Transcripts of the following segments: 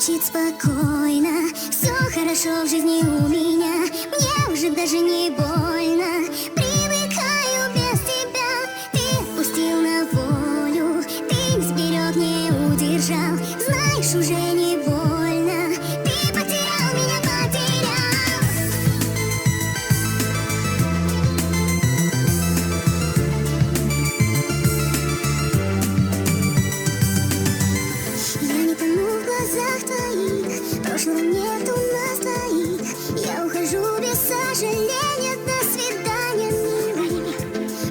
звучит спокойно. Все хорошо в жизни у меня, мне уже даже не больно. Привыкаю без тебя, ты отпустил на волю. Ты не сберег, не удержал, знаешь, уже не больно. Ты потерял меня, потерял. Я не тону в глазах твоих, прошлого нет у нас двоих. Я ухожу без сожаления, до свидания, милый.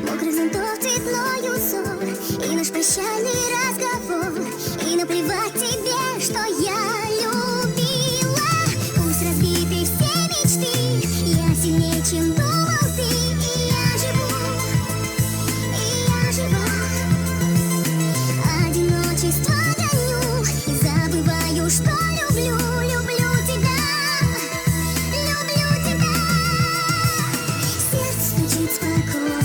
Мокрых зонтов цветной узор и наш прощальный разговор. И наплевать тебе, что я любила. Пусть разбиты все мечты, я сильнее, чем думал ты. И я живу, и я жива. Одиночество гоню и забываю, что люблю, люблю тебя, люблю тебя. Сердце стучит спокойно.